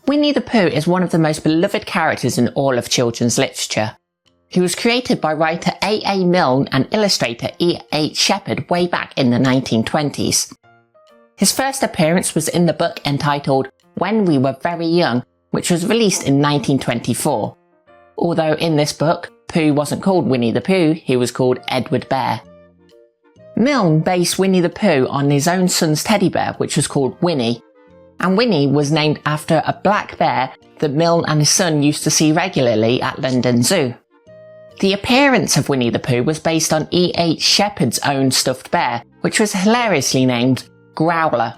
Winnie-the-Pooh is one of the most beloved characters in all of children's literature. He was created by writer A. Milne and illustrator E. H. Shepard way back in the 1920s. His first appearance was in the book entitled When We Were Very Young, which was released in 1924. Although in this book, Pooh wasn't called Winnie-the-Pooh, he was called Edward Bear. Milne based Winnie-the-Pooh on his own son's teddy bear, which was called Winnie, and Winnie was named after a black bear that Milne and his son used to see regularly at London Zoo. The appearance of Winnie-the-Pooh was based on E. H. Shepard's own stuffed bear, which was hilariously named Growler,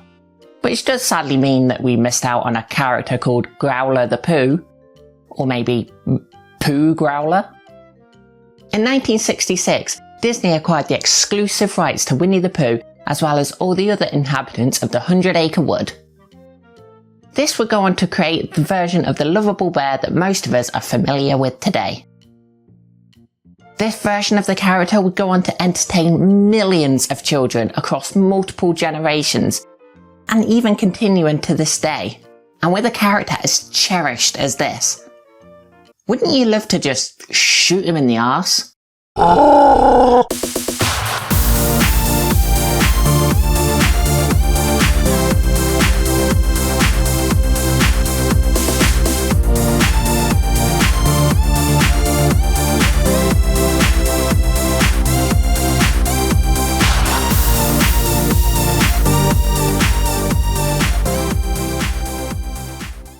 which does sadly mean that we missed out on a character called Growler the Pooh, or maybe Pooh Growler. In 1966, Disney acquired the exclusive rights to Winnie-the-Pooh as well as all the other inhabitants of the 100-acre wood. This would go on to create the version of the lovable bear that most of us are familiar with today. This version of the character would go on to entertain millions of children across multiple generations, and even continuing to this day, and with a character as cherished as this. Wouldn't you love to just shoot him in the arse?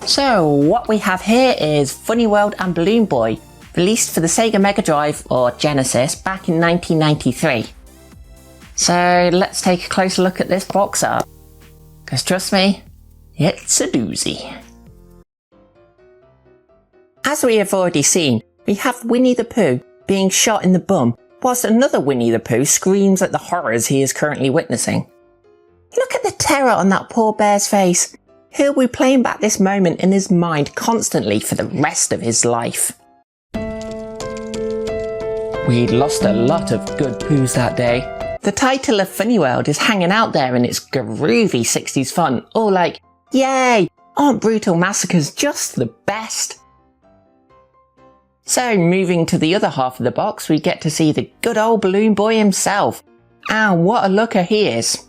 So what we have here is Funny World and Balloon Boy, released for the Sega Mega Drive or Genesis back in 1993. So let's take a closer look at this box art, because trust me, it's a doozy. As we have already seen, we have Winnie-the-Pooh being shot in the bum, whilst another Winnie-the-Pooh screams at the horrors he is currently witnessing. Look at the terror on that poor bear's face. He'll be playing back this moment in his mind constantly for the rest of his life. We'd lost a lot of good Poohs that day. The title of Funny World is hanging out there in its groovy 60s fun, all like, yay, aren't brutal massacres just the best? So moving to the other half of the box, we get to see the good old Balloon Boy himself. And what a looker he is.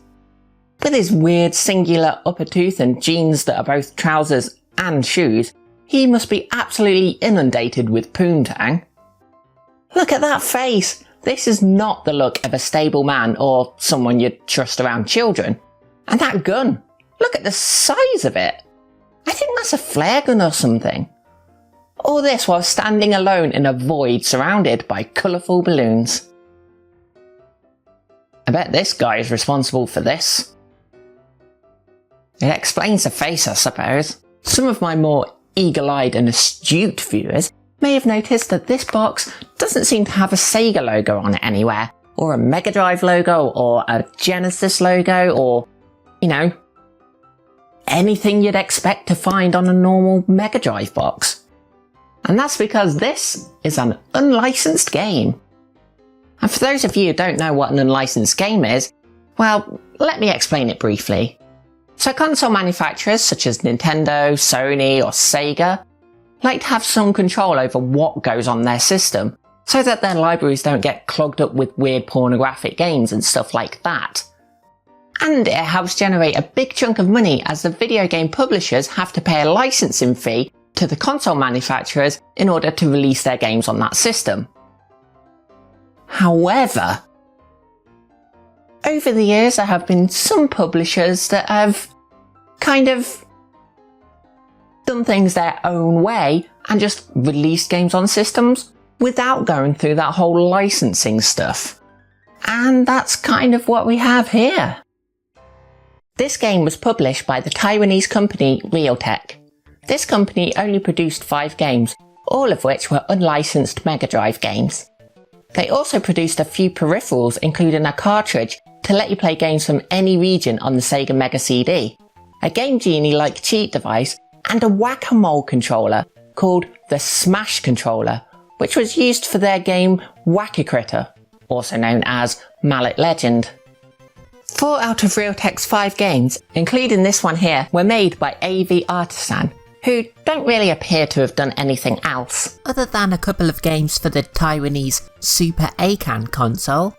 With his weird singular upper tooth and jeans that are both trousers and shoes, he must be absolutely inundated with poontang. Look at that face! This is not the look of a stable man or someone you'd trust around children. And that gun! Look at the size of it! I think that's a flare gun or something. All this while standing alone in a void surrounded by colourful balloons. I bet this guy is responsible for this. It explains the face, I suppose. Some of my more eagle-eyed and astute viewers may have noticed that this box doesn't seem to have a Sega logo on it anywhere, or a Mega Drive logo, or a Genesis logo, or, you know, anything you'd expect to find on a normal Mega Drive box. And that's because this is an unlicensed game. And for those of you who don't know what an unlicensed game is, well, let me explain it briefly. So console manufacturers such as Nintendo, Sony or Sega like to have some control over what goes on their system so that their libraries don't get clogged up with weird pornographic games and stuff like that. And it helps generate a big chunk of money as the video game publishers have to pay a licensing fee to the console manufacturers in order to release their games on that system. However, over the years there have been some publishers that have kind of done things their own way and just released games on systems without going through that whole licensing stuff. And that's kind of what we have here. This game was published by the Taiwanese company Realtec. This company only produced 5 games, all of which were unlicensed Mega Drive games. They also produced a few peripherals, including a cartridge to let you play games from any region on the Sega Mega CD, a Game Genie-like cheat device, and a whack-a-mole controller called the Smash controller, which was used for their game Whack-A-Critter, also known as Mallet Legend. 4 out of Realtec's 5 games, including this one here, were made by AV Artisan, who don't really appear to have done anything else, other than a couple of games for the Taiwanese Super Akan console.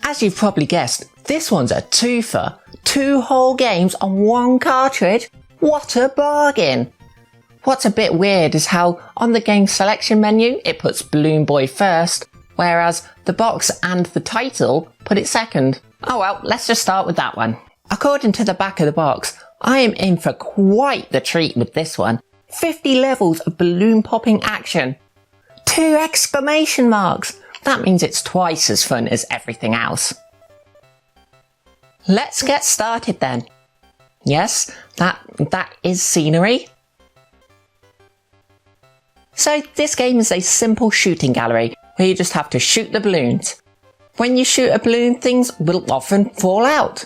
As you've probably guessed, this one's a twofer. 2 whole games on 1 cartridge? What a bargain! What's a bit weird is how on the game selection menu it puts Balloon Boy first, whereas the box and the title put it second. Oh well, let's just start with that one. According to the back of the box, I am in for quite the treat with this one. 50 levels of balloon popping action. 2 exclamation marks! That means it's twice as fun as everything else. Let's get started then. Yes, that is scenery. So this game is a simple shooting gallery where you just have to shoot the balloons. When you shoot a balloon, things will often fall out.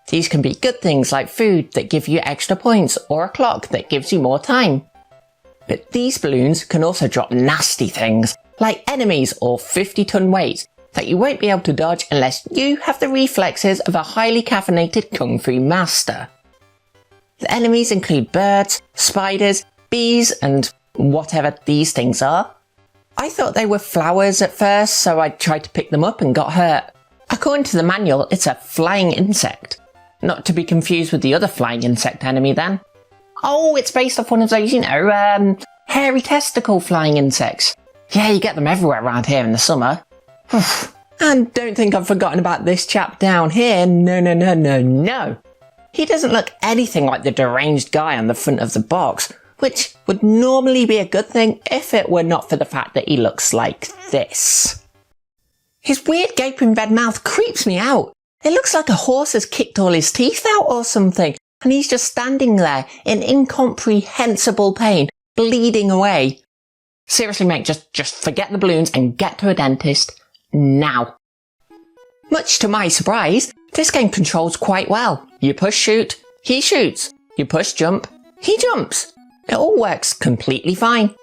These can be good things like food that give you extra points or a clock that gives you more time. But these balloons can also drop nasty things like enemies or 50-ton weights that you won't be able to dodge unless you have the reflexes of a highly caffeinated kung fu master. The enemies include birds, spiders, bees and whatever these things are. I thought they were flowers at first, so I tried to pick them up and got hurt. According to the manual, it's a flying insect. Not to be confused with the other flying insect enemy then. Oh, it's based off one of those, hairy testicle flying insects. Yeah, you get them everywhere around here in the summer. And don't think I've forgotten about this chap down here. No. He doesn't look anything like the deranged guy on the front of the box, which would normally be a good thing if it were not for the fact that he looks like this. His weird gaping red mouth creeps me out. It looks like a horse has kicked all his teeth out or something, and he's just standing there in incomprehensible pain, bleeding away. Seriously mate, just forget the balloons and get to a dentist now. Much to my surprise, this game controls quite well. You push shoot, he shoots. You push jump, he jumps. It all works completely fine.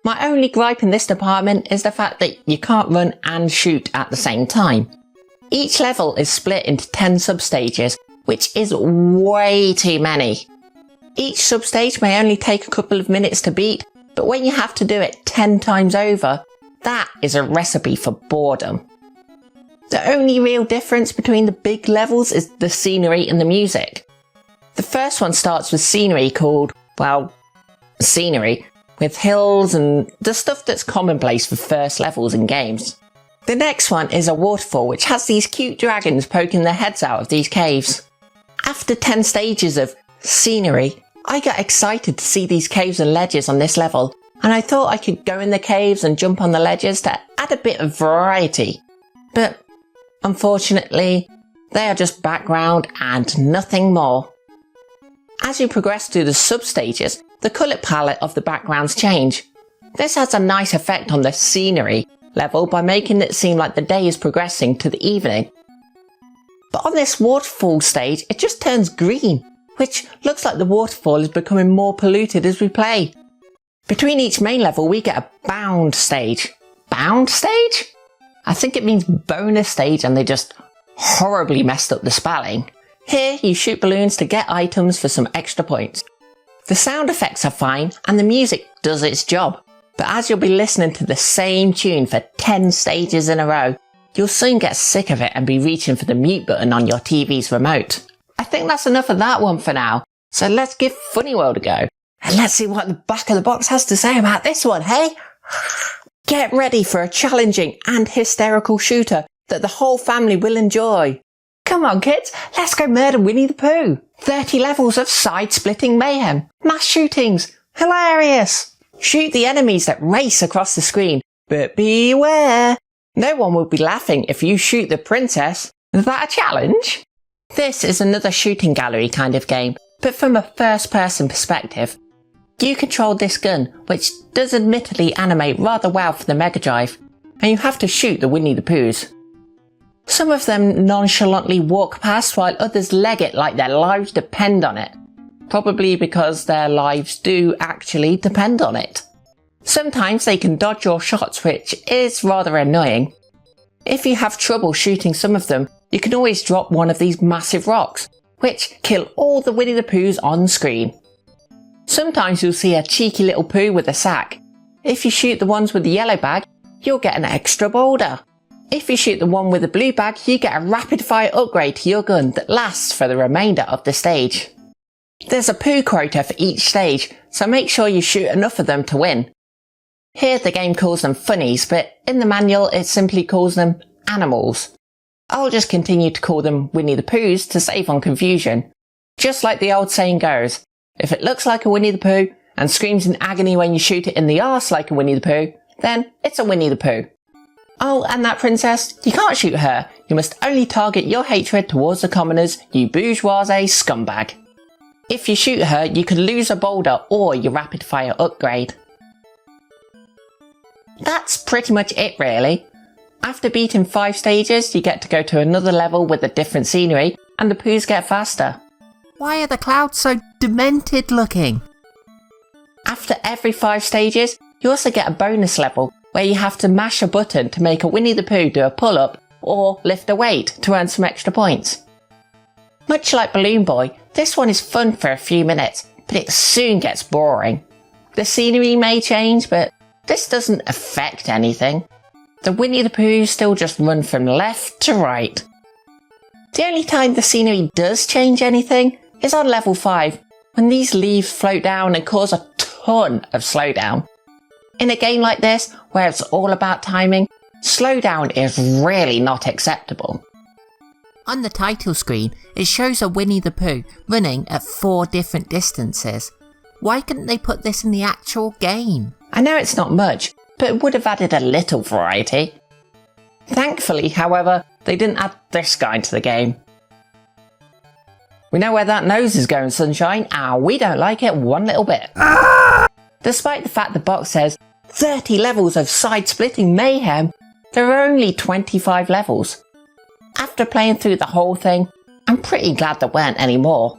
My only gripe in this department is the fact that you can't run and shoot at the same time. Each level is split into 10 substages, which is way too many. Each substage may only take a couple of minutes to beat, but when you have to do it 10 times over, that is a recipe for boredom. The only real difference between the big levels is the scenery and the music. The first one starts with scenery called, scenery, with hills and the stuff that's commonplace for first levels in games. The next one is a waterfall which has these cute dragons poking their heads out of these caves. After 10 stages of scenery, I got excited to see these caves and ledges on this level, and I thought I could go in the caves and jump on the ledges to add a bit of variety. But unfortunately, they are just background and nothing more. As you progress through the substages, the colour palette of the backgrounds change. This has a nice effect on the scenery level by making it seem like the day is progressing to the evening. But on this waterfall stage, it just turns green, which looks like the waterfall is becoming more polluted as we play. Between each main level, we get a bound stage. Bound stage? I think it means bonus stage and they just horribly messed up the spelling. Here, you shoot balloons to get items for some extra points. The sound effects are fine and the music does its job. But as you'll be listening to the same tune for 10 stages in a row, you'll soon get sick of it and be reaching for the mute button on your TV's remote. I think that's enough of that one for now, so let's give Funny World a go. And let's see what the back of the box has to say about this one, hey? Get ready for a challenging and hysterical shooter that the whole family will enjoy. Come on kids, let's go murder Winnie-the-Pooh. 30 levels of side-splitting mayhem, mass shootings, hilarious. Shoot the enemies that race across the screen, but beware. No one will be laughing if you shoot the princess. Is that a challenge? This is another shooting gallery kind of game, but from a first-person perspective. You control this gun, which does admittedly animate rather well for the Mega Drive, and you have to shoot the Winnie-the-Poohs. Some of them nonchalantly walk past while others leg it like their lives depend on it. Probably because their lives do actually depend on it. Sometimes they can dodge your shots, which is rather annoying. If you have trouble shooting some of them, you can always drop one of these massive rocks, which kill all the Winnie-the-Poohs on screen. Sometimes you'll see a cheeky little Pooh with a sack. If you shoot the ones with the yellow bag, you'll get an extra boulder. If you shoot the one with the blue bag, you get a rapid fire upgrade to your gun that lasts for the remainder of the stage. There's a Pooh quota for each stage, so make sure you shoot enough of them to win. Here the game calls them funnies, but in the manual it simply calls them animals. I'll just continue to call them Winnie-the-Poohs to save on confusion. Just like the old saying goes, if it looks like a Winnie-the-Pooh and screams in agony when you shoot it in the arse like a Winnie-the-Pooh, then it's a Winnie-the-Pooh. Oh, and that princess, you can't shoot her. You must only target your hatred towards the commoners, you bourgeoisie scumbag. If you shoot her, you could lose a boulder or your rapid fire upgrade. That's pretty much it really. After beating 5 stages, you get to go to another level with a different scenery, and the Poohs get faster. Why are the clouds so demented looking? After every 5 stages, you also get a bonus level where you have to mash a button to make a Winnie-the-Pooh do a pull-up or lift a weight to earn some extra points. Much like Balloon Boy, this one is fun for a few minutes, but it soon gets boring. The scenery may change, but this doesn't affect anything. The Winnie-the-Pooh still just run from left to right. The only time the scenery does change anything is on level 5, when these leaves float down and cause a ton of slowdown. In a game like this, where it's all about timing, slowdown is really not acceptable. On the title screen, it shows a Winnie-the-Pooh running at 4 different distances. Why couldn't they put this in the actual game? I know it's not much, but it would have added a little variety. Thankfully, however, they didn't add this guy into the game. We know where that nose is going, Sunshine, and we don't like it one little bit. Despite the fact the box says 30 levels of side-splitting mayhem, there are only 25 levels. After playing through the whole thing, I'm pretty glad there weren't any more.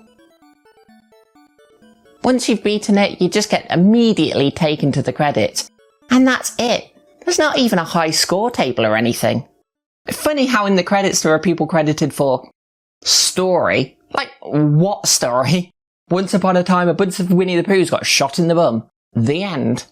Once you've beaten it, you just get immediately taken to the credits. And that's it. There's not even a high score table or anything. Funny how in the credits there are people credited for story. Like, what story? Once upon a time a bunch of Winnie-the-Poohs got shot in the bum. The end.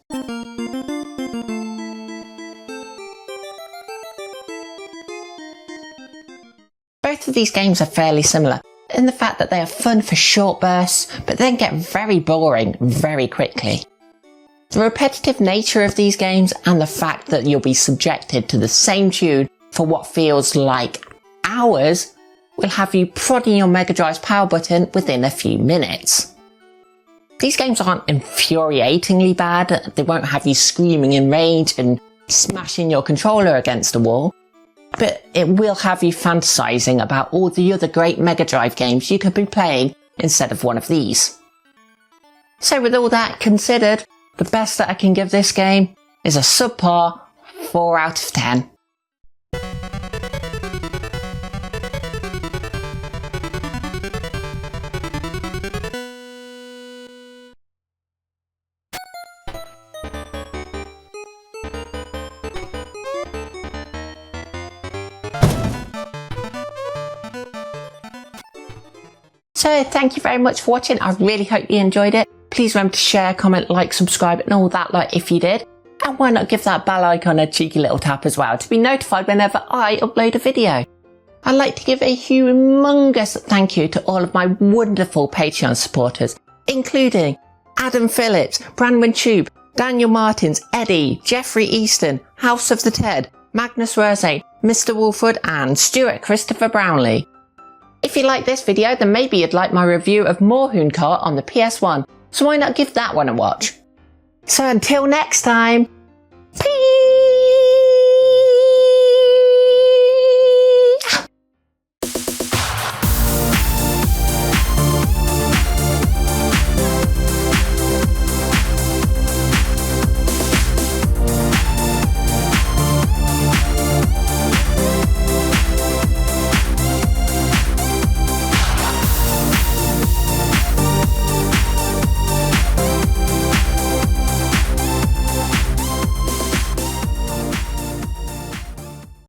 Both of these games are fairly similar in the fact that they are fun for short bursts, but then get very boring very quickly. The repetitive nature of these games and the fact that you'll be subjected to the same tune for what feels like hours will have you prodding your Mega Drive's power button within a few minutes. These games aren't infuriatingly bad, they won't have you screaming in rage and smashing your controller against a wall, but it will have you fantasizing about all the other great Mega Drive games you could be playing instead of one of these. So with all that considered, the best that I can give this game is a subpar 4 out of 10. So thank you very much for watching. I really hope you enjoyed it. Please remember to share, comment, like, subscribe and all that if you did. And why not give that bell icon a cheeky little tap as well to be notified whenever I upload a video. I'd like to give a humongous thank you to all of my wonderful Patreon supporters, including Adam Phillips, Brandon Tube, Daniel Martins, Eddie, Jeffrey Easton, House of the Ted, Magnus Rose, Mr. Wolford and Stuart Christopher Brownlee. If you like this video, then maybe you'd like my review of Moorhoon Kart on the PS1, so why not give that one a watch? So until next time, peace!